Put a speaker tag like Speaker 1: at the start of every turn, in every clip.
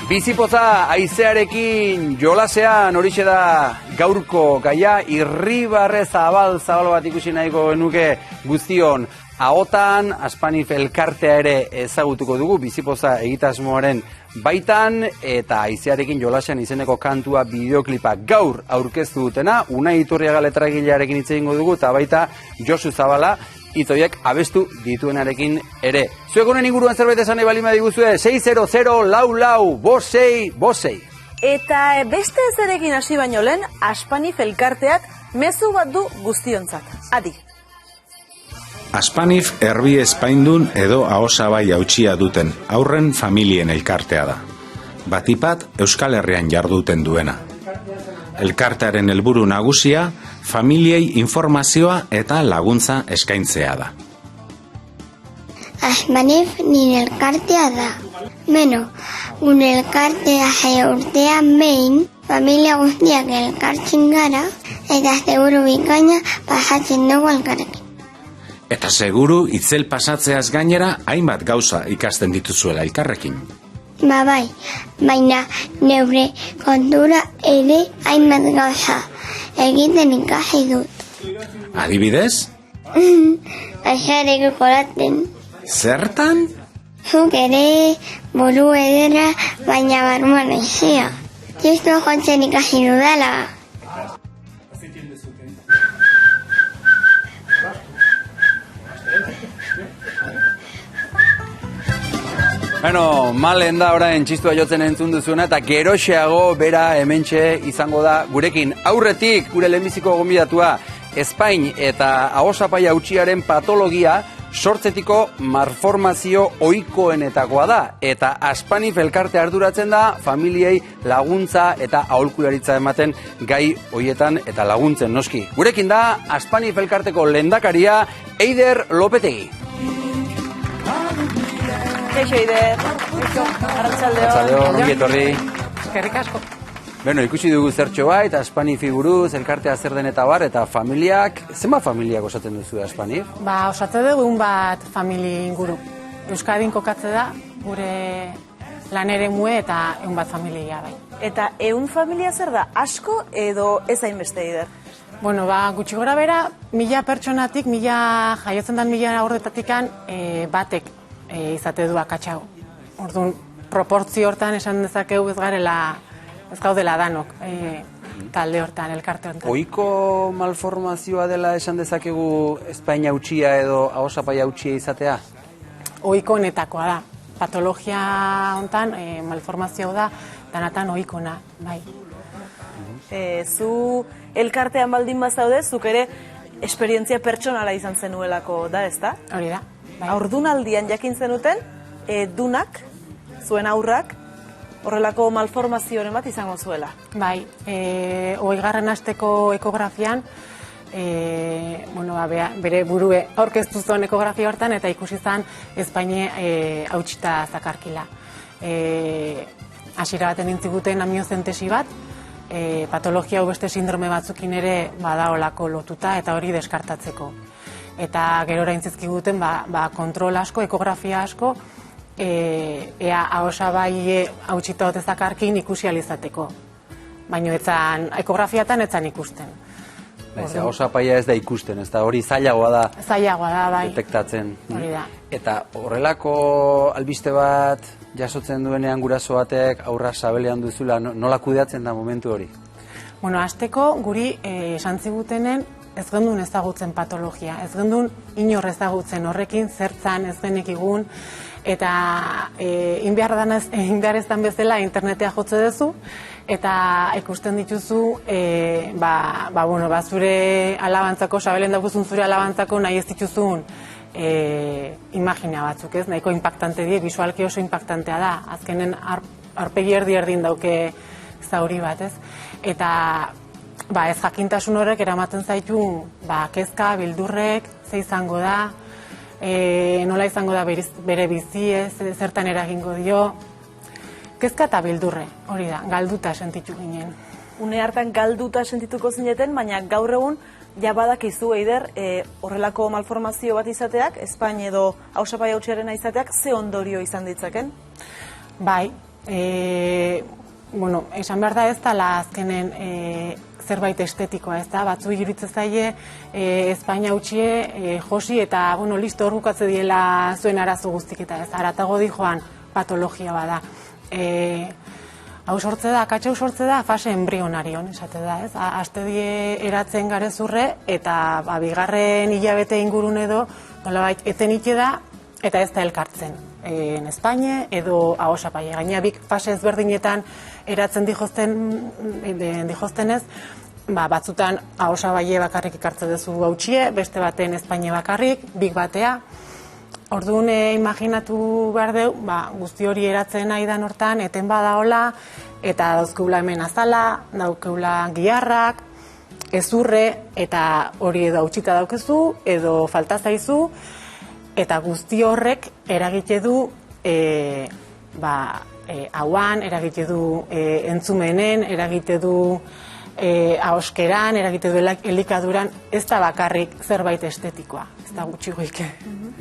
Speaker 1: Bizipoza haizearekin jolasean horixe da gaurko gaia, irribarre zabal bat ikusi nahiko genuke guztion ahotan, Aspanif elkartea ere ezagutuko dugu Bizipoza egitasmoaren baitan, eta haizearekin jolasean izeneko kantua bideoklipa gaur aurkeztu dutena, Unai Iturriaga letragilearekin hitz egingo dugu, eta baita Josu Zabala hitzoiek abestu dituenarekin ere. Zuek honen inguruan zerbait esan nahi balima diguzue, 600-44-56-56.
Speaker 2: Eta beste ezerekin hasi baino lehen, Aspanif elkarteak mezu bat du guztiontzat. Adi.
Speaker 3: Aspanif erbi espaindun edo ahosabai hautsia duten haurren familien elkartea da. Batipat Euskal Herrian jarduten duena. Elkartearen helburu nagusia, familiei informazioa eta laguntza eskaintzea da.
Speaker 4: Aspanif nire elkartea da. Beno, gure elkartea urtean behin, familia guztiak elkartzen gara, eta seguru bikaina pasatzen dugu elkarrekin.
Speaker 3: Eta seguru itzel pasatzeaz gainera hainbat gauza ikasten dituzuela elkarrekin.
Speaker 4: Bai, baina neure kontura ere hainbat gauza egiten ikasi dut.
Speaker 3: Adibidez?
Speaker 4: Aixareko kolaten.
Speaker 3: Zertan?
Speaker 4: Zuk ere buru edera, baina barruan aizea. Txistua jotzen ikasi dudala.
Speaker 1: Bueno, malen da orain txistua jotzen entzun duzuena, eta geroxeago bera hementxe izango da gurekin. Aurretik, gure lehenbiziko gonbidatua, Espain eta ahosapai hautsiaren patologia sortzetiko malformazio ohikoenetakoa da, eta Aspanif elkarte arduratzen da familiei laguntza eta aholkularitza ematen gai hoietan eta laguntzen noski. Gurekin da Aspanif elkarteko lehendakaria Eider Lopetegi.
Speaker 2: Eixo, Eider.
Speaker 1: Arratsaldeon, ongi etorri.
Speaker 2: Eskerrik asko.
Speaker 1: Beno, ikusi dugu zertxo bai, eta Aspanifi buruz, elkartea zer den eta bar, eta familiak, zenbat familiak osatzen duzu Aspanif?
Speaker 5: Osatzen dugu bat famili inguru. Euskadin kokatze da, gure lan eremue eta bat familia bai.
Speaker 2: Eta familia zer da, asko edo ez hainbeste, Eider?
Speaker 5: Bueno, gutxi gora bera, 1000 pertsonatik, jaiotzen den 1000 aurretatikan batek izate du akatsago. Orduan, proportzio hortan esan dezakegu ez gaudela danok talde hortan, elkarte hortan.
Speaker 1: Ohiko malformazioa dela esan dezakegu Espainia hautsia edo ahosapai hautsia izatea?
Speaker 5: Ohiko honetakoa da. Patologia hontan malformazio da danatan ohikona, bai.
Speaker 2: Zu elkartean baldin bazaude, zuk ere esperientzia pertsonala izan zenuelako da, ezta?
Speaker 5: Hori da. Bai.
Speaker 2: Haurdunaldian jakin zenuten, dunak, zuen aurrak, horrelako malformazioren bat izango zuela.
Speaker 5: Bai, 20. asteko ekografian, bere burue aurkeztu zuen ekografia hortan, eta ikusi zen Espainie hautsita zakarkila. Hasiera baten intziguten amiozentesi bat, patologia hau beste sindrome batzukin ere badaolako lotuta, eta hori deskartatzeko. Eta gerora intzizkiguten kontrol asko, ekografia asko, ea ahosabai hautsita otezakarkin ikusi alizateko. Baina ekografiatan etzan ikusten.
Speaker 1: Ahosapaia ez da ikusten, ez da hori zailagoa da.
Speaker 5: Zailagoa da, bai.
Speaker 1: Detektatzen.
Speaker 5: Hori da.
Speaker 1: Eta horrelako albiste bat jasotzen duenean guraso batek aurra sabelean duzula, nola kudeatzen da momentu hori?
Speaker 5: Bueno, hasteko guri esan zigutenen ez gendun ezagutzen patologia, ez gendun inor ezagutzen horrekin, zertzan ez genekigun, eta inbehar ez dan bezala internetea jotze duzu, eta ikusten dituzu, zure alabantzako, sabelen daukuzun zure alabantzako nahi ez dituzun imagina batzuk, ez? Nahiko impactante die, visualki oso impactantea da, azkenen aurpegi erdin dauke zauri bat, ez? Eta ez jakintasun horrek eramaten zaitu kezka, bildurrek, ze izango da, nola izango da bere bizi, zertan eragingo dio, kezka eta bildurre, hori da, galduta sentitu ginen.
Speaker 2: Une hartan galduta sentituko zineten, baina gaur egun badakizu, Eider, horrelako malformazio bat izateak, Espain edo ahosapai hautsiarena izateak, ze ondorio izan ditzaken?
Speaker 5: Bai, Bueno, esan behar da ez dela azkenen zerbait estetikoa, ez da, batzu iruditzen zaie Espainia utxie josi eta, bueno, listo hor bukatze diela zuen arazo guztik eta ez, haratago di joan patologia bada. Hau sortze da, akatsa hau sortze da fase embrionarion, esate da, ez, aste die eratzen garezurre eta bigarren hilabete ingurun edo, nolabait, eten ite da eta ez da elkartzen. En Espainia edo ahosapaia. Gaina bik fase ezberdinetan eratzen dijoztenez, batzutan ahosapaia bakarrik ikartze duzu hautsie, beste baten Espainia bakarrik, bik batea. Orduan imaginatu behar deu, guzti hori eratzen nahi dan hortan, eten badaola, eta dauzkeula hemen azala, dauzkeula giharrak, ezurre, eta hori edo hautsita daukezu, edo falta zaizu, eta guzti horrek eragite du hauan, eragite du entzumenen, eragite du ahoskeran, eragite du elikaduran, ez da bakarrik zerbait estetikoa, ez da gutxi goik.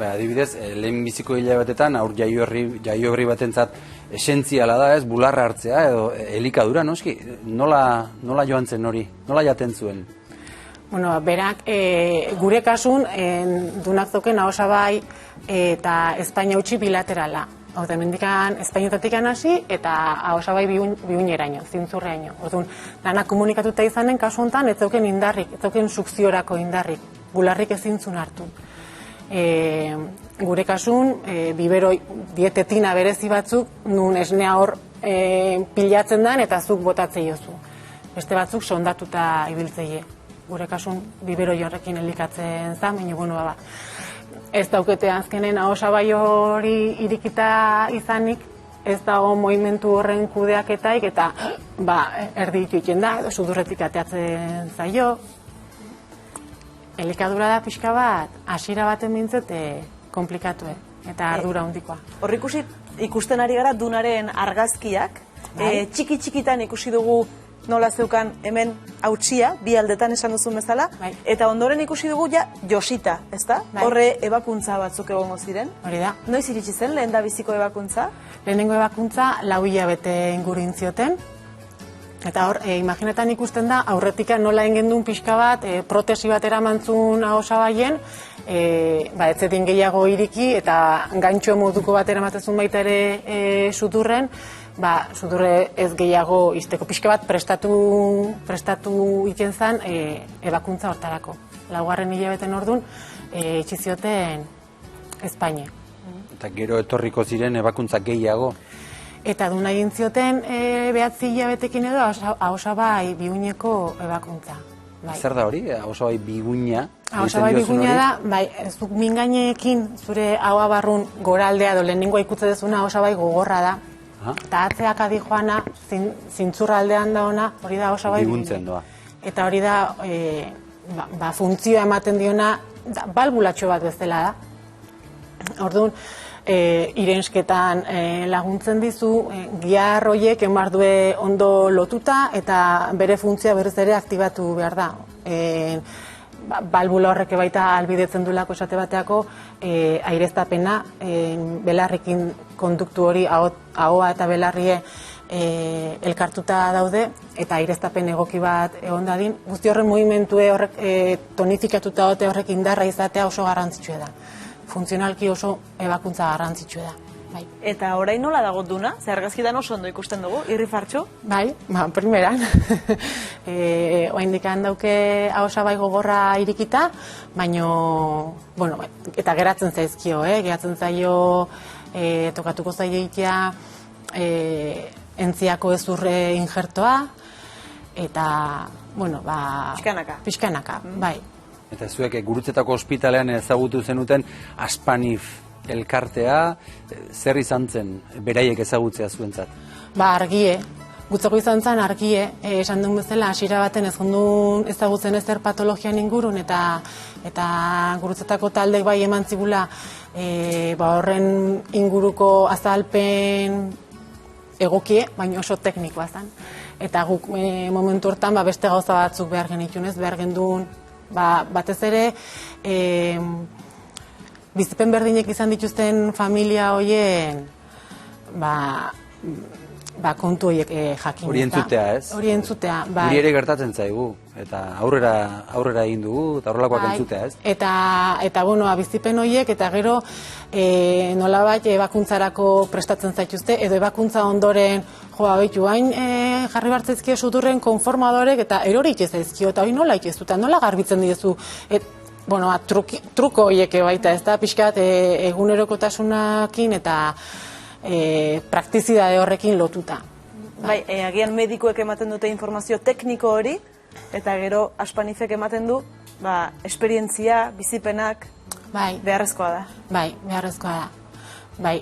Speaker 1: Adibidez, lehen biziko hilabetetan, aur jaio batentzat esentziala da, ez, bularra hartzea edo elikadura, noski? Nola joan zen hori? Nola jaten zuen?
Speaker 5: Bueno, berak, gure kasun, dunak zoken ahosabai eta Espainia utzi bilaterala. Hau da, mendikan Espainietatik hasi eta ahosabai biuneraino, zintzurreaino. Orduan, dana komunikatuta izanen kasu honetan, ez zeuken indarrik, ez zeuken sukziorako indarrik, bularrik ezintzun hartu. Gure kasun, biberoi dietetina berezi batzuk, nun esnea hor pilatzen den eta zuk botatzei jozu. Beste batzuk sondatuta ibiltzeie. Gure kasun biberoi horrekin elikatzen zen, baina bueno, ez daukete azkenen ahosabai hori irikita izanik, ez dago movimentu horren kudeaketaik eta erdi ikutzen da, edo sudurretik ateatzen zaio. Elikadura da pixka bat, hasiera baten bintzete komplikatue eta ardura handikoa.
Speaker 2: Hor ikusten ari gara dunaren argazkiak, txiki-txikitan ikusi dugu nola zeukan hemen hautsia, bi aldetan esan duzun bezala, eta ondoren ikusi dugu josita, ez da? Horre ebakuntza batzuk egongo ziren.
Speaker 5: Hori da.
Speaker 2: Noiz iritsi zen, lehen da biziko ebakuntza?
Speaker 5: Lehenengo ebakuntza 4 hilabete inguruan zioten, eta hor, imaginetan ikusten da, aurretika nola engendun pixka bat, protesi bat eramantzun ahosabaien, ez zedin gehiago iriki, eta gantxo moduko bat eramatezun baita ere suturren, sudurre ez gehiago izteko pixka bat prestatu iken zan ebakuntza hortarako. 4. hilabeten orduan itxizioten Espainia.
Speaker 1: Eta gero etorriko ziren ebakuntza gehiago?
Speaker 5: Eta duna egin zioten 9 hilabetekin edo ahosabai biuneko ebakuntza.
Speaker 1: Zer da hori, ahosabai biguina?
Speaker 5: Ahosabai biguina da, zuk mingainekin zure ahoa barrun goraldea edo lehenengoa ikutze dezuna ahosabai gogorra da. Eta atzeak adi joana, zintzurra aldean da ona, hori da ahosabai
Speaker 1: biguntzen doa.
Speaker 5: Eta hori da, funtzioa ematen diona, balbulatxo bat bezala da. Orduan, irensketan laguntzen dizu, gihar horiek emardue ondo lotuta eta bere funtzioa berriz ere aktibatu behar da. Balbula horrek baita albidetzen dulako esate bateako aireztapena, belarrekin konduktu hori ahoa eta belarrie elkartuta daude eta aireztapen egoki bat egon dadin. Guzti horren movimentue horrek tonifikatuta dote horrek indarra izatea oso garrantzitsua da. Funtzionalki oso ebakuntza garrantzitsua da.
Speaker 2: Eta orain nola dago duna? Ze argazkitan oso ondo ikusten dugu, irrifartxo?
Speaker 5: Primeran. Oaindik handauke ahosabai gogorra irikita, baino, eta geratzen zaizkio, geratzen zaio, tokatuko zaio itea, entziako ezurre injertoa, eta, pixkanaka, bai.
Speaker 1: Eta zuek Gurutzetako ospitalean ezagutu zenuten Aspanif elkartea, zer izan zen beraiek ezagutzea zuentzat?
Speaker 5: Argie, gutzako izan zen argie, esan duen bezala, hasiera baten ez gondun ezagutzen ezer patologian ingurun, eta Gurutzetako taldek bai eman zigula horren inguruko azalpen egokie, baina oso teknikoa zen. Eta guk momentu hortan beste gauza batzuk behar genitun, behar gendun, batez ere, bizipen berdinek izan dituzten familia hoien kontu horiek jakin.
Speaker 1: Hori entzutea, ez?
Speaker 5: Hori entzutea, bai.
Speaker 1: Hori ere gertatzen zaigu, eta aurrera egin dugu, eta horrelakoak entzutea, ez?
Speaker 5: Eta bueno, bizipen horiek, eta gero nolabait ebakuntzarako prestatzen zaituzte, edo ebakuntza ondoren, behitu, hain jarri bartzezkio suturren konformadorek, eta erori itxezaizkio, eta hori nola itxezu, eta nola garbitzen dizu, truko horiek baita, ez da, pixkat egunerokotasunakin eta praktizidade horrekin lotuta.
Speaker 2: Bai, agian medikuek ematen dute informazio tekniko hori, eta gero Aspanifek ematen du, esperientzia, bizipenak, beharrezkoa da. Bai,
Speaker 5: beharrezkoa da. Bai,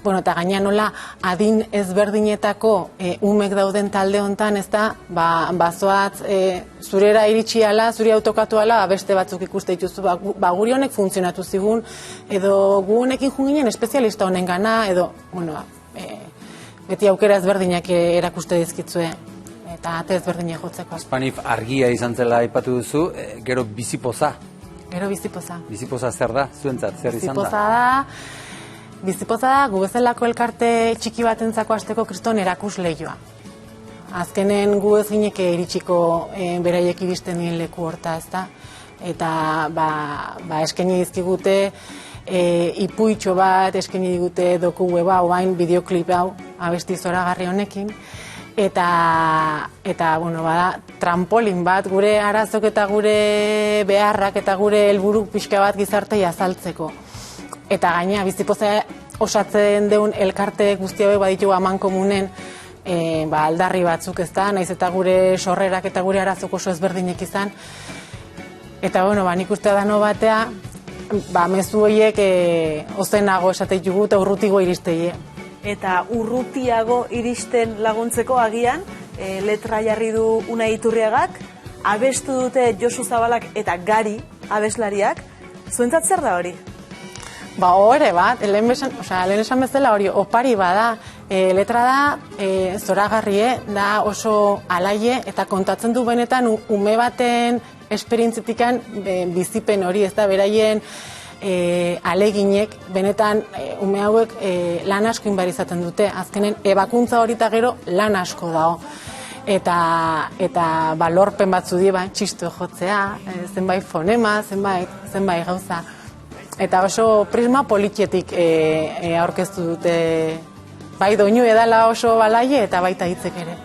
Speaker 5: eta gaina nola adin ezberdinetako umek dauden talde hontan, ez da, bazoaz zurera iritsi ala, zuri autokatu ala, beste batzuk ikuste dituzu, guri honek funtzionatu zigun, edo gu honekin junginen espezialista honen gana, edo, beti aukera ezberdinak erakuste dizkitzue, eta ate ezberdinak jotzeko.
Speaker 1: Aspanif argia izan zela aipatu duzu, gero bizipoza.
Speaker 5: Gero bizipoza.
Speaker 1: Bizipoza zer da, zuentzat, zer izan
Speaker 5: da? Bizipoza da, gu bezalako elkarte txiki batentzako hasteko kriston erakusleioa. Azkenen gu ez gineke iritsiko beraiek iristen dien leku horta, ez da? Eta eskaini dizkigute ipuitxo bat, eskaini digute doku web hau, bideoklip hau, abesti zoragarri honekin. Eta trampolin bat, gure arazok eta gure beharrak eta gure helburu pixka bat gizartei azaltzeko. Eta gaina, bizipoza osatzen deun elkarte guzti hauek baditugu aman komunen aldarri batzuk, ez da, naiz eta gure sorrerak eta gure arazok oso ezberdinek izan. Eta, nik uste dano batea, mezu horiek ozenago esateik jugu eta urrutigo iristeie.
Speaker 2: Eta urrutiago iristen laguntzeko agian, letra jarri du Unai Iturriagak, abestu dute Josu Zabalak eta Gari abeslariak, zuentzat zer da hori?
Speaker 5: Hore bat, lehen esan bezala hori opari bada, letra da zoragarrie, da oso alaie eta kontatzen du benetan ume baten esperientzitikan bizipen hori, ez da beraien aleginek, benetan ume hauek lan asko inbar izaten dute, azkenen ebakuntza hori eta gero lan asko dago. Eta lorpen batzu die, txistu jotzea, zenbait fonema, zenbait gauza. Eta oso prisma politietik aurkeztu dute, bai doinu edala oso balaie eta baita hitzek ere.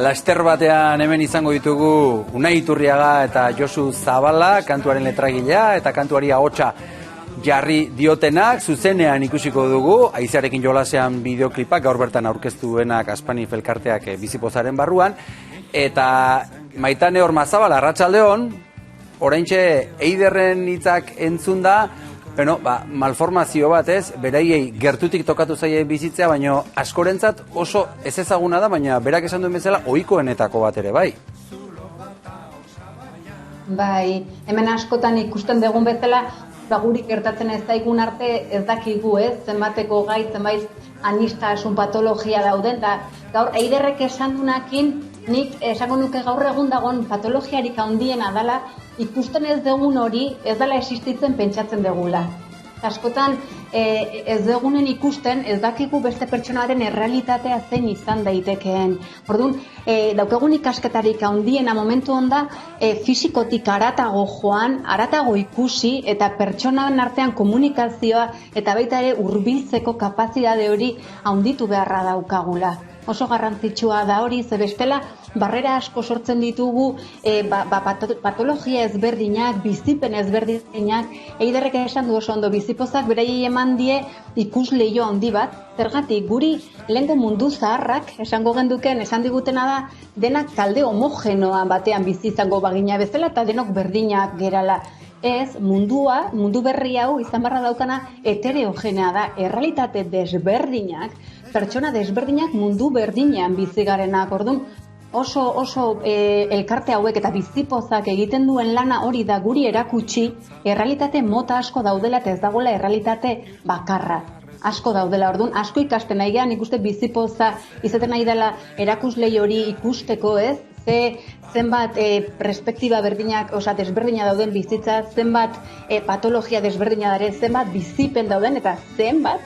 Speaker 1: Laster batean hemen izango ditugu Unai Iturriaga eta Josu Zabala, kantuaren letragilea eta kantuari ahotsa jarri diotenak, zuzenean ikusiko dugu, Aizearekin jolasean bideoklipak, gaur bertan aurkeztu duenak Aspanif elkarteak bizipozaren barruan, eta Maitane Ormazabal, arratsaldeon, oraintxe Eiderren hitzak entzun da, malformazio bat ez, beraiei gertutik tokatu zaie bizitzea, baina askorentzat oso ez ezaguna da, baina berak esan duen bezala ohikoenetako bat ere, bai?
Speaker 6: Bai, hemen askotan ikusten dugun bezala, guri gertatzen ez daigun arte ez dakigu ez, zenbateko gai, zenbait anistasun patologia dauden, eta gaur Eiderrek esan dunakin, nik esango nuke gaur egun dagoen patologiarik handiena dela, ikusten ez dugun hori ez dela existitzen pentsatzen dugula. Askotan ez dugunen ikusten ez dakigu beste pertsonaren errealitatea zein izan daitekeen. Orduan, daukagun ikasketarik handiena momentu honda fisikotik haratago joan, haratago ikusi eta pertsonan artean komunikazioa eta baita ere hurbiltzeko kapazitate hori handitu beharra daukagula. Oso garrantzitsua da hori, ze bestela barrera asko sortzen ditugu patologia ezberdinak, bizipen ezberdinak, Eiderrek esan du oso ondo, bizipozak beraiei eman die ikusleio handi bat, zergatik guri lehen mundu zaharrak esango genduken, esan digutena da, denak talde homogenoa batean bizi izango bagina bezala eta denok berdinak gerala. Ez, mundu berri hau izan barra daukana heterogenea da, errealitate desberdinak, pertsona desberdinak mundu berdinean bizi garenak. Orduan, oso elkarte hauek eta bizipozak egiten duen lana hori da guri erakutsi, errealitate mota asko daudela eta ez dagoela errealitate bakarra. Asko daudela, orduan, asko ikasten nahi gehan, ikuste bizipoza izaten nahi dela erakuslei hori ikusteko, ez? Zenbat perspektiba berdinak, desberdina dauden bizitza, zenbat patologia desberdina daren, zenbat bizipen dauden eta zenbat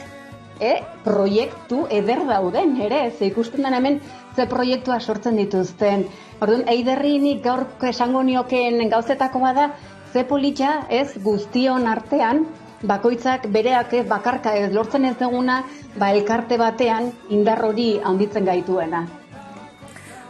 Speaker 6: proiektu eder dauden, ere, ze ikusten den hemen ze proiektua sortzen dituzten. Orduan, Eiderri nik gaur esango niokeen gauzetako bada, ze politxa, ez, guztion artean, bakoitzak bereak bakarka ez lortzen ez duguna, elkarte batean indar hori handitzen gaituena.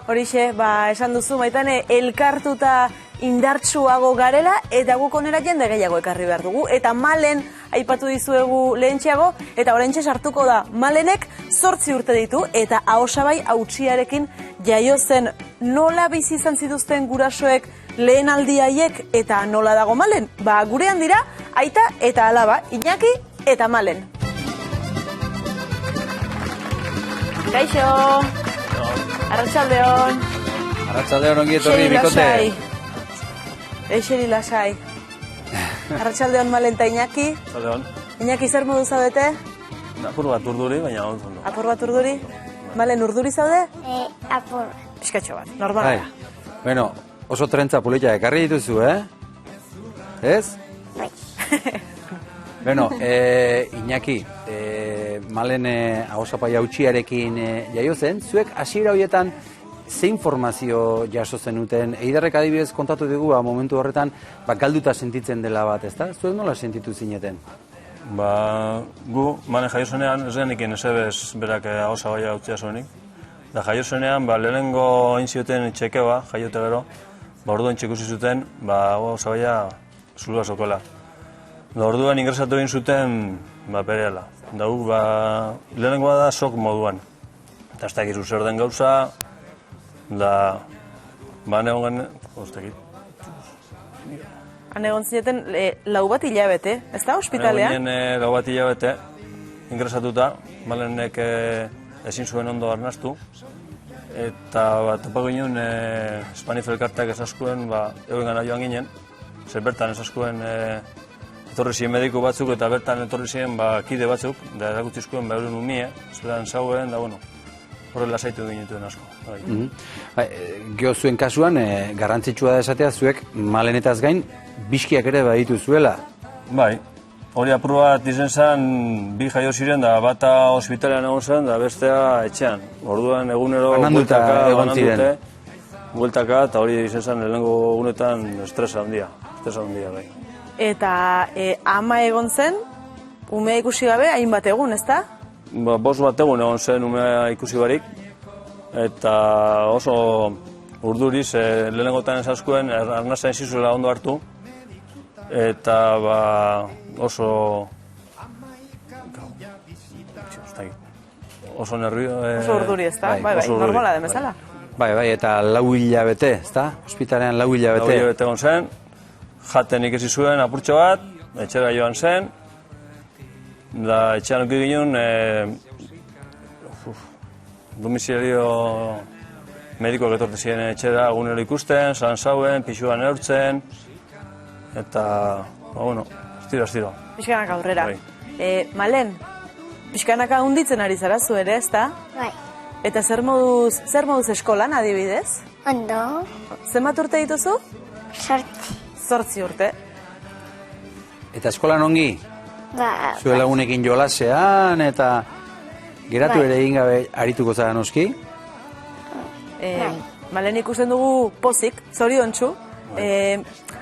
Speaker 2: Horixe, esan duzu, Maitane, elkartuta indartsuago garela eta guk onera jende gehiago ekarri behar dugu. Eta Malen, aipatu dizuegu lehentxeago, eta oraintxe sartuko da. Malenek 8 urte ditu eta Ahosabai hautsiarekin jaio zen. Nola bizi izan zituzten gurasoek lehen aldiaiek eta nola dago Malen? Gurean dira, aita eta alaba, Iñaki eta Malen. Kaixo! Arratsaldeon.
Speaker 1: Arratsaldeon ongi etorri bikote.
Speaker 2: Eixeri lasai. Arratsaldeon Malen eta Iñaki.
Speaker 7: Arratsaldeon.
Speaker 2: Iñaki zer modu zaudete?
Speaker 7: Apur bat urduri, baina ondo.
Speaker 2: Apur bat urduri? Malen urduri zaude?
Speaker 4: Apur.
Speaker 2: Piskatxo bat, normala.
Speaker 1: Bueno, oso trentza polita ekarri dituzu, Ez?
Speaker 4: Bai.
Speaker 1: Bueno, Iñaki, Malen Ahosabai hautsiarekin jaio zen, zuek hasiera horietan ze informazio jaso zenuten? Eiderrek adibidez kontatu digu momentu horretan galduta sentitzen dela bat, ezta? Zuek nola sentitu zineten?
Speaker 7: Gu, Malen jaio zenean, ez genikin esebez berak Ahosabai hautsia zuenik. Da jaio zenean, lehenengo hain zioten txekeba, jaiote gero, orduan txekusi zuten, Ahosabaia zulua zokola. Orduan ingresatu egin zuten berehala. Da guk, lehenengoa da sok moduan. Eta ez dakizu zer den gauza, da, negon
Speaker 2: Han egon zineten lau bat hilabete, ez da, ospitalean?
Speaker 7: Egon ginen lau bat hilabete, ingresatuta, Malenek ezin zuen ondo arnastu, eta topa ginen Espanif elkarteak ezaskuen, egon gana joan ginen, zer bertan ezaskuen etorri ziren mediku batzuk eta bertan etorri ziren kide batzuk, da erakutzizkoen euren umie, zelan zauen, da horrela zaitu ginetuen asko.
Speaker 1: Geo zuen kasuan, garrantzitsua da esatea zuek Malenetaz gain, biskiak ere baditu zuela.
Speaker 7: Bai, hori apur bat izen zen, bi jaio ziren, da bata ospitalean egon zen, da bestea etxean. Orduan egunero bueltaka, eta hori izen zen lehenengo egunetan estresa handia bai.
Speaker 2: Eta ama egon zen, umea ikusi gabe, hainbat egun, ezta?
Speaker 7: 5 bat egun egon zen umea ikusi barik, eta oso urduriz, lehenengotan ezaskuen, arnaza enzizuela ondo hartu, eta oso nervio...
Speaker 2: Oso urduri, ezta? Bai, normala demezala.
Speaker 1: Bai, eta 4 hilabete, ezta? Hospitalean 4 hilabete.
Speaker 7: 4 hilabete egon zen, jaten ikasi zuen apurtxo bat, etxera joan zen, da etxean uki ginen, domizilio medikoak etorte ziren etxera egunero ikusten, zauen, pixuan eurtzen, eta, estiro.
Speaker 2: Pixkanak aurrera. Malen, pixkanaka hunditzen ari zara zu ere, ezta?
Speaker 4: Bai.
Speaker 2: Eta zer moduz eskolan, adibidez?
Speaker 4: Ondo.
Speaker 2: Zenbat urte dituzu? 8 urte.
Speaker 1: Eta eskolan ongi? Zue lagunekin jolasean, eta geratu ere egin gabe arituko zara noski?
Speaker 2: Malen ikusten dugu pozik, zoriontsu.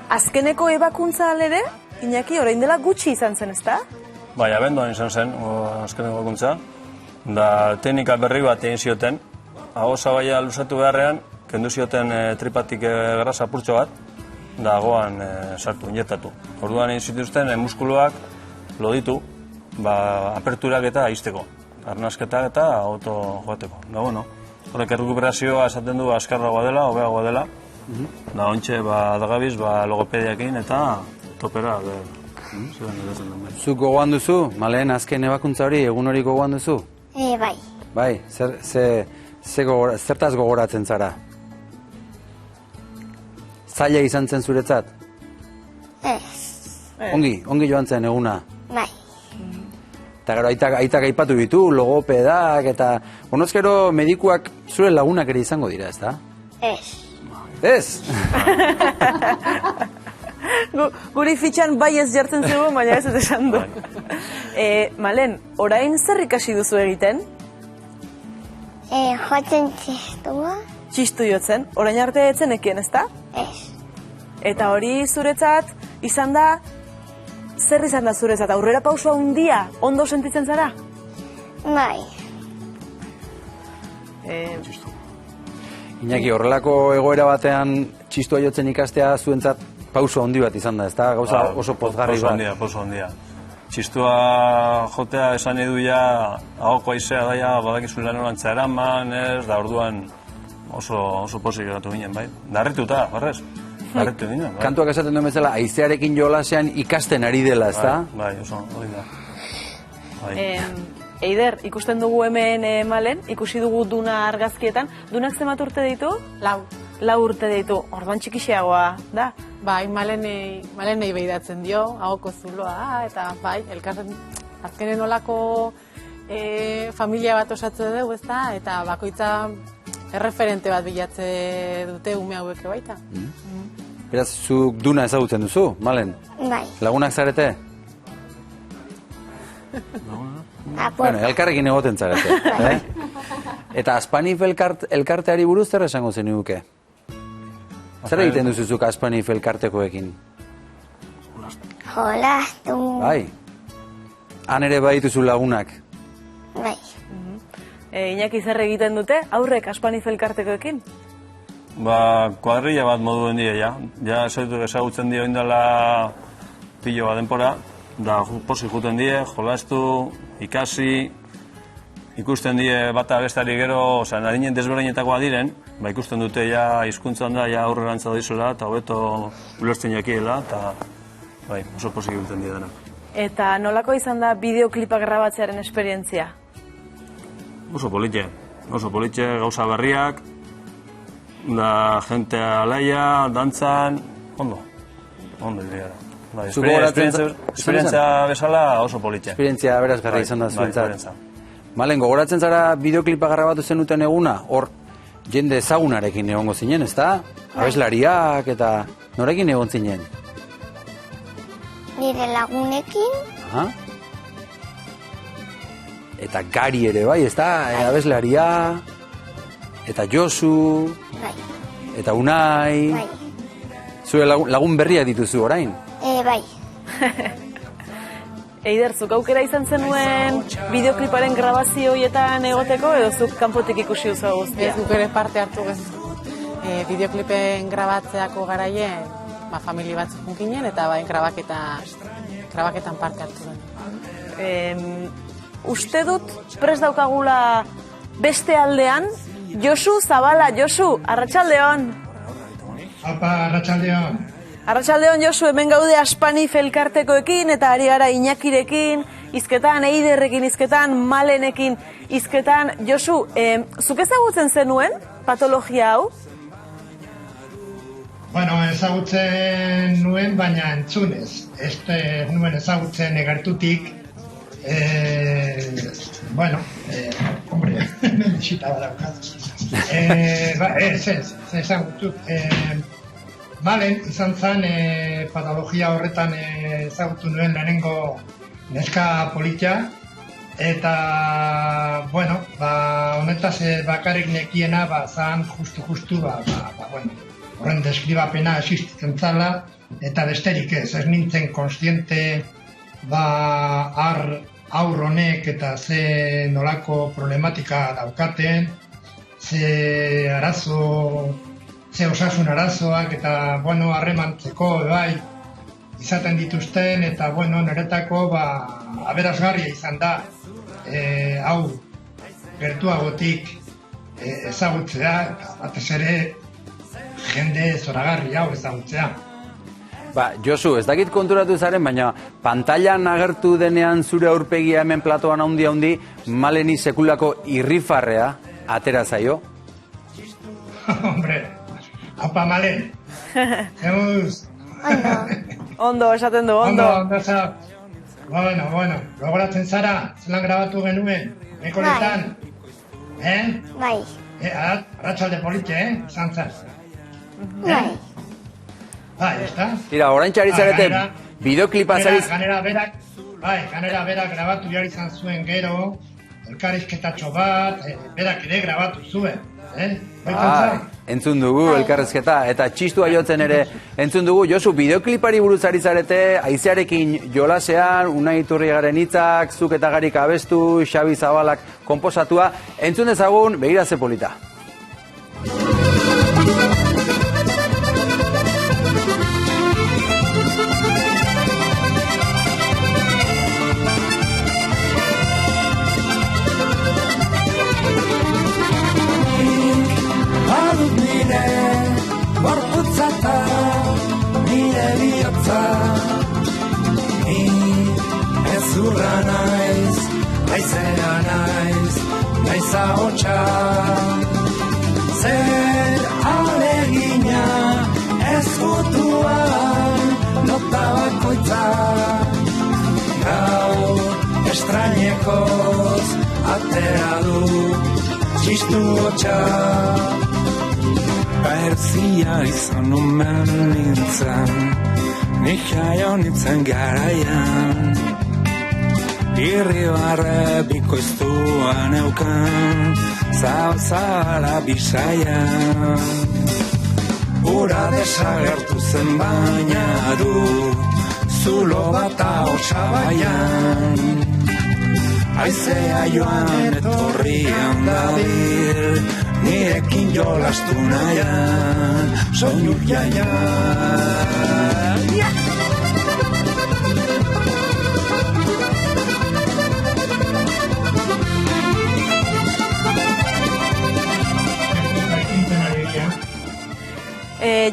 Speaker 2: Azkeneko ebakuntza alere, Iñaki, orain dela gutxi izan zen, ezta?
Speaker 7: Bai, abenduan izan zen, azkeneko ebakuntza. Da teknika berri bat egin zioten. Ahosabaia luzatu beharrean, kendu zioten tripatik grasa apurtxo bat, da goan sartu, injektatu. Orduan egin zituzten muskuluak loditu, aperturak eta izteko. Arnazketak eta auto joateko. Da, horrek errekuperazioa esaten du azkarragoa dela, hobeagoa dela. Da, ontxe, adagabiz, logopediakin eta topera.
Speaker 1: Zuk gogoan duzu? Malen azken ebakuntza hori, egun hori gogoan duzu?
Speaker 4: Bai.
Speaker 1: Bai, zertaz gogoratzen zara? Zaila izan zen zuretzat? Ongi joan zen eguna?
Speaker 4: Bai.
Speaker 1: Eta gero, aitak aipatu ditu, logopedak, eta honezkero medikuak zure lagunak ere izango dira, ezta?
Speaker 4: Ez.
Speaker 1: Ez?
Speaker 2: Guri fitxan bai ez jartzen zegoen, baina ez esan du. Malen, orain zer ikasi duzu egiten?
Speaker 4: Jotzen txistua?
Speaker 2: Txistu jotzen, orain arte etzen ekien, ezta?
Speaker 4: Ez.
Speaker 2: Eta hori zuretzat izan da, zer izan da zuretzat? Aurrera pausua handia, ondo sentitzen zara?
Speaker 4: Bai.
Speaker 1: Iñaki, horrelako egoera batean txistua jotzen ikastea zuentzat pauso handi bat izan da, ezta? Gauza oso pozgarri bat.
Speaker 7: Pauso handia. Txistua jotea esan edu ja, ahoko aizea daia, badakizu lan orantza eraman, ez, da orduan oso pozik egatu ginen, bai? Darrituta, barrez? Darritu ginen, bai?
Speaker 1: Kantuak esaten duen bezala, aizearekin jolasean ikasten ari dela, ezta?
Speaker 7: Bai, oso, hori da.
Speaker 2: Eider, ikusten dugu hemen Malen, ikusi dugu Duna argazkietan. Dunak zenbat urte ditu?
Speaker 5: 4.
Speaker 2: 4 urte ditu, orduan txikixeagoa, da?
Speaker 5: Bai, Malenei behidatzen dio, ahoko zuloa, eta bai, elkarren azkenen olako familia bat osatzen dugu, ezta? Eta bakoitza erreferente bat bilatze dute ume hauek baita.
Speaker 1: Beraz, zuk Duna ezagutzen duzu, Malen?
Speaker 4: Bai.
Speaker 1: Lagunak zarete? Bueno, elkarrekin egoten zarete. Eta Aspanif elkarteari buruz zer esango zeniguke? Zer egiten duzuzuk Aspanif elkartekoekin?
Speaker 4: Jolastu.
Speaker 1: Bai. Han ere badituzu lagunak.
Speaker 4: Bai.
Speaker 2: Iñaki zer egiten dute, aurrek Aspanif elkartekoekin?
Speaker 7: Kuadrilla bat modu den die, ja ezagutzen dio indala pilo bat denpora, da posi juten die, jolastu, ikasi, ikusten die bata bestari gero, adinen desberdinetakoa diren, ikusten dute ja hizkuntzan da, ja aurrerantza doizela, eta hobeto ulertzen jakiela, eta oso posi egiten die denak.
Speaker 2: Eta nolako izan da bideoklipak grabatzearen esperientzia?
Speaker 7: Oso politxe, gauza berriak, da jente alaia, dantzan, ondo diria da. Esperientzia bezala oso politxe.
Speaker 1: Esperientzia berazgarri izan da zuentzat. Malen, gogoratzen zara bideoklipa grabatu zenuten eguna, hor jende ezagunarekin egongo zinen, ezta? Abeslariak eta norekin egon zinen?
Speaker 4: Nire lagunekin.
Speaker 1: Eta Gari ere bai, ezta? Abeslaria, eta Josu, eta Unai. Zure lagun berriak dituzu orain?
Speaker 4: Bai.
Speaker 2: Eider, zuk aukera izan zenuen bideokliparen grabazio horietan egoteko, edo zuk kanpotik ikusi duzu guztia?
Speaker 5: Ez guk ere parte hartu gezu. Bideoklipen grabatzeako garaien, familia batzuk ginen, eta grabaketan parte hartu den.
Speaker 2: Uste dut, prest daukagula beste aldean, Josu Zabala, Josu, arratsaldeon.
Speaker 8: Apa, arratsaldeon.
Speaker 2: Arratsaldeon, Josu, hemen gaude Aspanif elkartekoekin eta ari gara Iñakirekin, hizketan Eiderrekin, hizketan Malenekin, hizketan. Josu, zuk ezagutzen zenuen patologia hau?
Speaker 8: Bueno, ezagutzen nuen, baina entzunez. Ez nuen ezagutzen gertutik. Bueno, hombre, bisita badaukaz. Ez ezagutzut. Malen, izan zen patologia horretan ezagutu nuen lehenengo neska politia, eta, bueno, honetaz bakarrik nekiena, zan justu, horren deskribapena existitzen zala, eta besterik ez nintzen konstiente, aur honek eta ze nolako problematika daukaten, ze osasun arazoak eta, harremantzeko, izaten dituzten, eta, niretako, aberasgarria izan da, hau, gertuagotik ezagutzea, eta batez ere, jende zoragarri hau ezagutzea.
Speaker 1: Josu, ez dakit konturatu zaren, baina pantailan agertu denean zure aurpegia hemen platoan handi, Maleni sekulako irrifarrea atera zaio?
Speaker 8: Hombre, apa Malen. Zemuz.
Speaker 2: Ondo, esaten du, ondo.
Speaker 8: Ondo, bueno, gogoratzen zara, zelan grabatu genuen, ekoletan.
Speaker 4: Bai.
Speaker 8: Arratsalde politxe, izan zaz.
Speaker 4: Bai.
Speaker 8: Bai, ez da?
Speaker 1: Tira, orain txarizarete bideoklipa zariz...
Speaker 8: Ganera berak grabatu behar izan zuen gero, elkarrizketatxo bat, berak ere grabatu zuen.
Speaker 1: Entzun dugu elkarrezketa, eta txistua jotzen ere entzun dugu. Josu, bideoklipari buruz ari zarete, haizearekin jolasean, Unai Iturriagaren hitzak, zuk eta Garik abestu, Xabi Zabalak konposatua. Entzun dezagun, begira ze polita.
Speaker 9: Nire bihotza, ni ezurra naiz, naizera naiz, naiz ahotsa. Zer alegina ezkutuan nota bakoitza, gaur estrañekoz atera du txistu hotxa. Berzia izan omen nintzen, jaio nintzen garaian. Irribarre bikoiztuan euken, zabala bisaian. Ura desagertu zen baina du, zulo bat ahotsa baian. Aizea joan etorrian dabil, nirekin jolastu nahian, soinu jaia.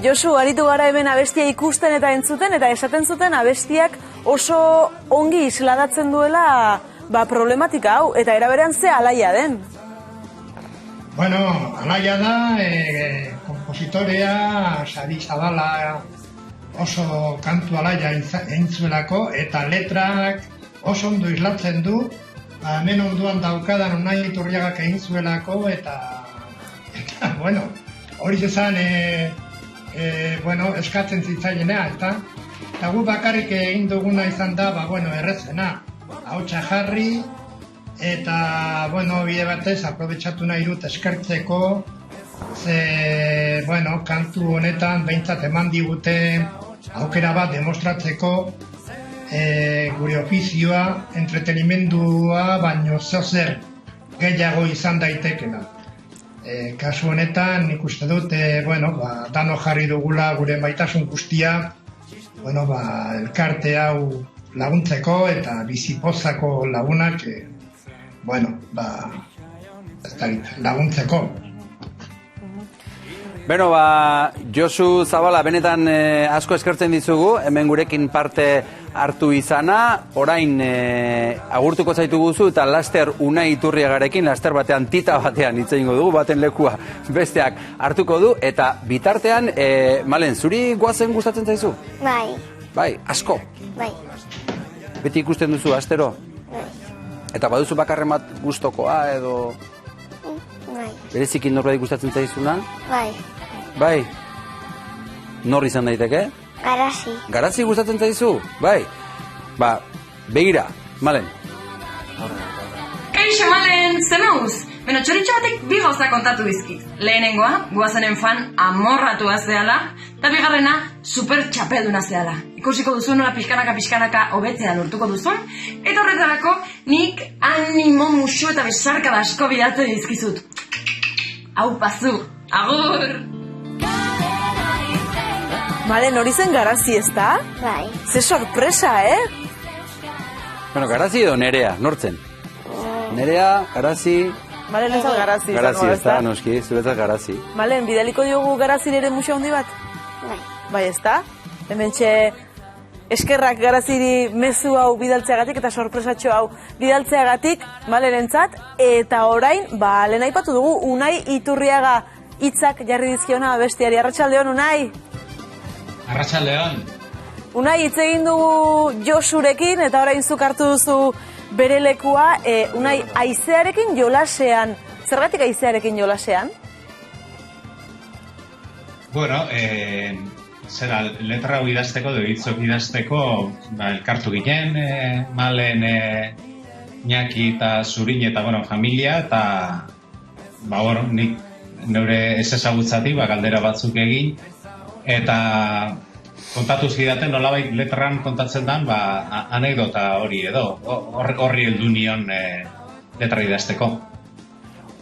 Speaker 2: Josu, aritu gara hemen abestia ikusten eta entzuten, eta esaten zuten abestiak oso ongi isladatzen duela problematika hau, eta eraberean ze alaia den.
Speaker 8: Bueno, alaia da, kompositorea, Xabi Zabala oso kantu alaia entzuelako, eta letrak oso ondo islatzen du, hemen onduan daukadan Unai Iturriagak egin zuelako, eta bueno, hori zezan, eskatzen zitzaienea, eta gu bakarrik egin duguna izan da, errezena, ahotsa jarri, eta, bide batez, aprobetxatu nahi dut eskertzeko, ze, kantu honetan behintzat eman digute aukera bat demostratzeko gure ofizioa, entretenimendua, baino zozer gehiago izan daitekena. Kasu honetan, nik uste dut, dano jarri dugula gure maitasun guztia, elkarte hau laguntzeko eta bizipozako lagunak, laguntzeko.
Speaker 1: Beno, Josu Zabala, benetan asko eskertzen dizugu, hemen gurekin parte hartu izana, orain agurtuko zaitu guzu eta laster Unai Iturriagarekin, laster batean, tita batean hitz egingo dugu, baten lekua besteak hartuko du, eta bitartean, Malen, zuri goazen gustatzen zaizu?
Speaker 4: Bai.
Speaker 1: Bai, asko?
Speaker 4: Bai.
Speaker 1: Beti ikusten duzu, astero?
Speaker 4: Bai.
Speaker 1: Eta baduzu bakarren bat gustokoa edo...
Speaker 4: Bai.
Speaker 1: Berezikin norbait gustatzen zaizuna?
Speaker 4: Bai.
Speaker 1: Bai. Nor izan daiteke?
Speaker 4: Garazi.
Speaker 1: Garazi gustatzen zaizu? Bai. Begira, Malen.
Speaker 10: Kaixo, Malen, zenauz? Beno, txoritxo batek bi gauza kontatu bizkit. Lehenengoa, guazenen fan amorratu zehala, eta bigarrena, super txapelduna zehala. Ikusiko duzu nola pixkanaka hobetzea lortuko duzun, eta horretarako nik animo musu eta besarka asko bidatzen dizkizut. Hau pazu, agur!
Speaker 2: Malen, hori zen Garazi, ez da?
Speaker 4: Bai.
Speaker 2: Ze sorpresa,
Speaker 1: Bueno, Garazi edo Nerea, nortzen? Nerea, Garazi...
Speaker 2: Malen, ez da Garazi.
Speaker 1: Garazi, ez da, noski, zuretzat Garazi.
Speaker 2: Malen, bidaliko diogu Garazi ere museo handi bat?
Speaker 4: Bai.
Speaker 2: Bai, ez da? Hementxe eskerrak Garaziri mezu hau bidaltzeagatik eta sorpresatxo hau bidaltzeagatik, Malenentzat, eta orain, lehen aipatu dugu, Unai Iturriaga hitzak jarri dizkiona bestiari. Arratsaldeon, Unai!
Speaker 11: Arratsaldeon!
Speaker 2: Unai, hitz egin dugu Josurekin, eta orain zuk hartu duzu bere lekua, Unai, haizearekin jolasean. Zergatik haizearekin jolasean?
Speaker 11: Bueno,
Speaker 12: letra hau idazteko, hitzok idazteko, elkartu ginen, Malen, Iñaki eta Zurin eta, familia, eta, nik neure ez ezagutzatik, galdera batzuk egin, eta kontatu zidaten, nolabait letran kontatzen den, anekdota hori edo, horri heldu nion letra idazteko.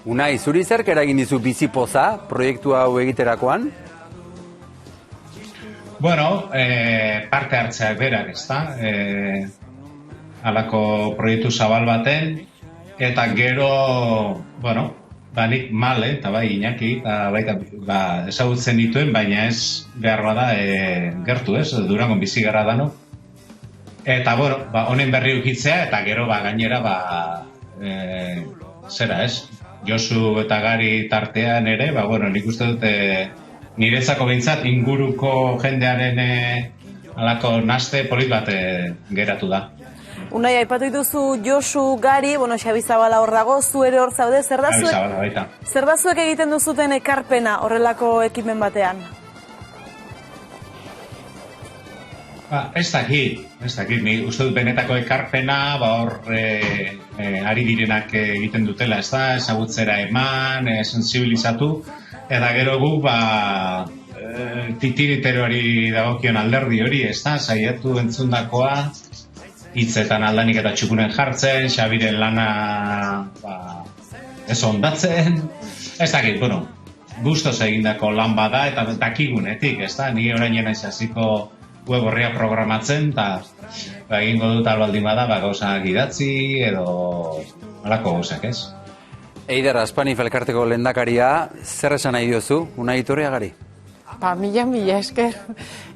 Speaker 1: Unai, zuri zerk eragin dizu bizipoza proiektu hau egiterakoan?
Speaker 12: Parte hartzeak berak, ezta? Halako proiektu zabal baten, eta gero, nik Male, eta bai Iñaki, eta ezagutzen dituen, baina ez behar bada gertu, ez? Durangon bizi gara dano. Eta, honen berri ukitzea, eta gero, gainera, zera, ez? Josu eta Gari tartean ere, nik uste dut niretzako behintzat inguruko jendearen alako naste polit bat geratu da.
Speaker 2: Unai, aipatu dituzu Josu, Gari, Xabi Zabala hor dago, zu ere hor zaude, zer da zuek egiten duzuten ekarpena horrelako ekimen batean?
Speaker 12: Ez dakit, ni uste dut benetako ekarpena, hor ari direnak egiten dutela, ez da, ezagutzera eman, sensibilizatu, eta gero gu, titiriteroari dagokion alderdi hori, ez da, saiatu entzundakoa, hitzetan aldanik eta txukunen jartzen, Xabiren lana ez ondatzen, ez dakit, gustoz egindako lan bada, eta dakigunetik, ez da, nire orain naiz hasiko web horria programatzen, eta egingo dut albaldin bada, gauzak idatzi, edo alako gauzak, ez?
Speaker 1: Eider Aspanif elkarteko lehendakaria, zer esan nahi diozu, Unai Iturriagari?
Speaker 5: Mila esker.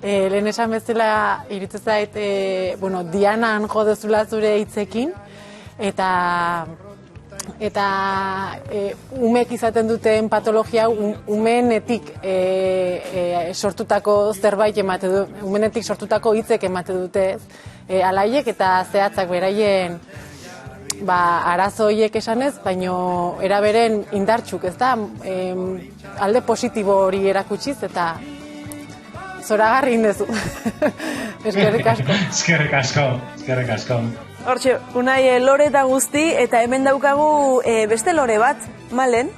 Speaker 5: Lehen esan bezala iruditzen zait, Dianan jo duzula zure hitzekin, eta umek izaten duten patologia umenetik sortutako zerbait emate du, umenetik sortutako hitzek emate dute, alaiek eta zehatzak beraien arazo horiek esanez, baino eraberen indartxuk, ez da, alde positibo hori erakutsiz, eta zoragarri indezu. Eskerrik asko.
Speaker 12: Eskerrik asko.
Speaker 2: Hortxe, Unai, lore eta guzti, eta hemen daukagu beste lore bat, Malen.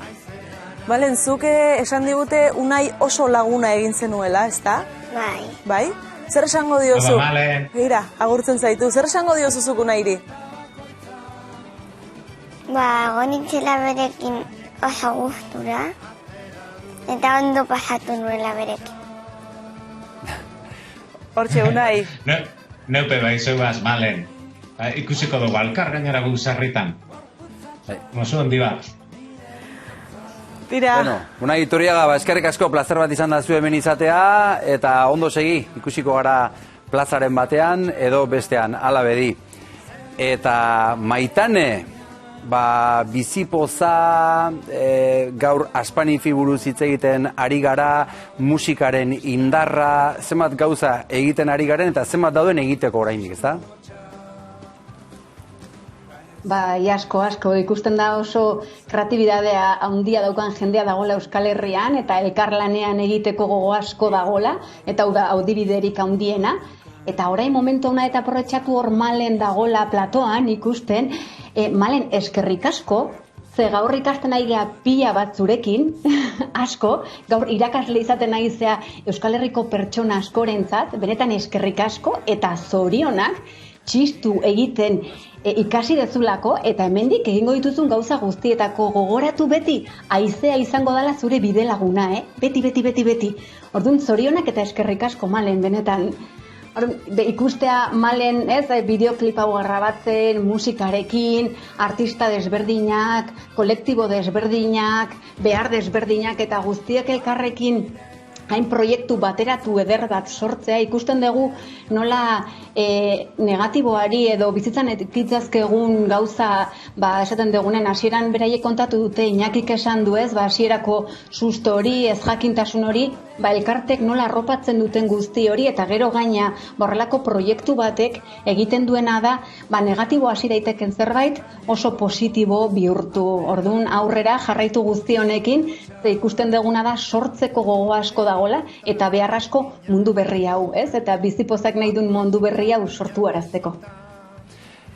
Speaker 2: Malen, zuk esan digute Unai oso laguna egin zenuela, ez da? Bai? Zer esango diozu?
Speaker 12: Hola, Malen.
Speaker 2: Begira, agurtzen zaitu. Zer esango diozu zuk Unairi?
Speaker 4: Gonitzela berekin oso gustura, eta ondo pasatu nuela berekin.
Speaker 2: Hortxe, Unai.
Speaker 12: Neupe zeuaz, Malen. Ikusiko dugu, alkar gainera guzarritan. Mozu handi bat.
Speaker 2: Tira.
Speaker 1: Unai Iturriaga, eskerrik asko, plazer bat izan da zu hemen izatea, eta ondo segi, ikusiko gara plazaren batean, edo bestean, ala bedi. Eta Maitane, bizipoza, gaur Aspanifi buruz hitz egiten ari gara, musikaren indarra, zenbat gauza egiten ari garen, eta zenbat dauden egiteko oraindik, ez da?
Speaker 6: Asko, ikusten da oso kreatibidadea handia daukan jendea dagoela Euskal Herrian, eta elkarlanean egiteko gogo asko dagoela, eta hau da audibiderik handiena. Eta orain momentu hona eta aprobetxatu hor Malen dagola platoan ikusten, Malen eskerrik asko, ze gaur ikasten nahi geha pila bat zurekin, asko, gaur irakasle izaten nahi zea Euskal Herriko pertsona askorentzat, benetan eskerrik asko, eta zorionak txistu egiten ikasi dezulako, eta hemendik egingo dituzun gauza guztietako gogoratu beti, haizea izango dela zure bide laguna, beti. Orduan zorionak eta eskerrik asko Malen, benetan. Ikustea Malen, bideoklip hau grabatzen, musikarekin, artista desberdinak, kolektibo desberdinak, behar desberdinak eta guztiek elkarrekin hain proiektu bateratu eder bat sortzea, ikusten dugu nola negatiboari edo bizitzan ekitzazkegun gauza, esaten dugunen, hasieran beraiek kontatu dute, Iñakik esan du ez, hasierako susto hori, ez jakintasun hori, elkartek nola arropatzen duten guzti hori, eta gero gaina, horrelako proiektu batek egiten duena da, negatibo hasi daiteken zerbait, oso positibo bihurtu. Orduan aurrera jarraitu guzti honekin, ikusten duguna da sortzeko gogo asko da dagoela, eta behar asko mundu berri hau, ez? Eta bizipozak nahi duen mundu berri hau sortu arazteko.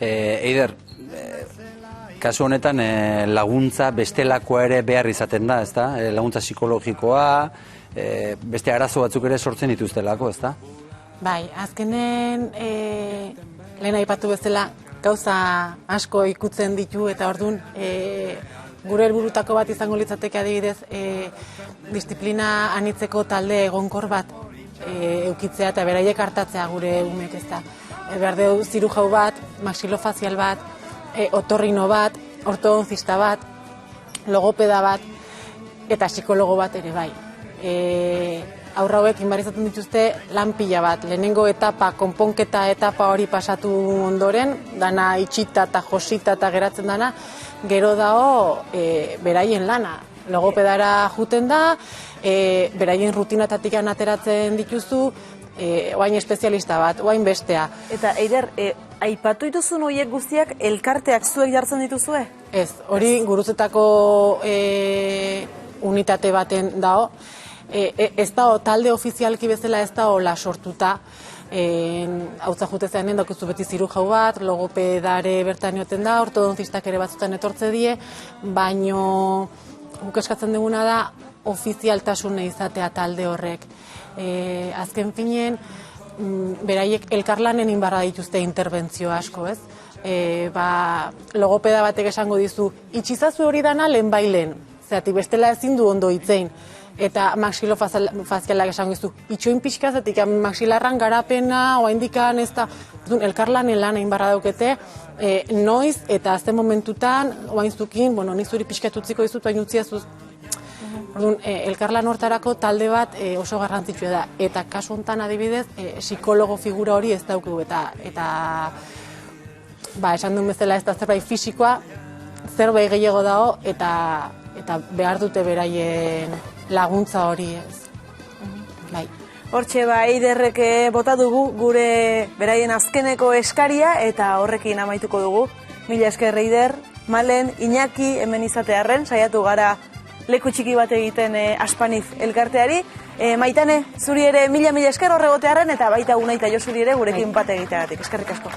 Speaker 1: Eider, kasu honetan laguntza bestelakoa ere behar izaten da, ezta? Laguntza psikologikoa, beste arazo batzuk ere sortzen dituztelako, ezta?
Speaker 5: Bai, azkenen lehen aipatu bezala gauza asko ikutzen ditu eta orduan gure helburutako bat izango litzateke adibidez disiplina anitzeko talde egonkor bat eukitzea eta beraiek hartatzea gure umek, ezta. Behar dugu zirujau bat, maxilofazial bat, otorrino bat, ortodontista bat, logopeda bat eta psikologo bat ere bai. Aurra hauek inbarizatzen dituzte lan pila bat. Lehenengo etapa, konponketa etapa hori pasatu ondoren, dana itxita eta josita eta geratzen dana, gero dago beraien lana. Logopedara juten da, beraien rutinatatik ateratzen dituzu, oain espezialista bat, oain bestea.
Speaker 2: Eta Eider, aipatu dituzun horiek guztiak elkarteak zuek jartzen dituzue?
Speaker 5: Ez, hori guruzetako unitate baten dago. Ez da talde ofizialki bezala ez da hola sortuta. Hautza jutezean daukazu beti zirujau bat, logopedare bertan joten da, ortodontista ere batzutan etortze die, baino guk eskatzen duguna da ofizialtasuna izatea talde horrek. Azken finean, beraiek elkarlanen inbarra dituzte interbentzio asko, ez? Logopeda batek esango dizu, itxizazu hori dana lehen bailen, zeratik bestela ezin du ondo hitzein. Eta maxilofazialak esango dizu, itxoin pixka zetik, maxilarran garapena, oaindikan ez da, elkarlanen lan egin barra daukete, noiz eta azten momentutan, oainzukin, nik zuri pixka utziko dizut, oain utziazuz. Elkarlan hortarako talde bat oso garrantzitsua da, eta kasu honetan adibidez, psikologo figura hori ez daukagu, eta esan duen bezala ez da zerbait fisikoa, zerbait gehiago dago, eta behar dute beraien laguntza hori ez. Bai.
Speaker 2: Hortxe Eiderrek bota dugu gure beraien azkeneko eskaria eta horrekin amaituko dugu. Mila esker Eider, Malen, Iñaki hemen izatearren, saiatu gara leku txiki bat egiten Aspanif elkarteari. Maitane, zuri ere mila esker horregotearren eta baita Unai eta Jo zuri ere gurekin bat egiteagatik. Eskerrik asko.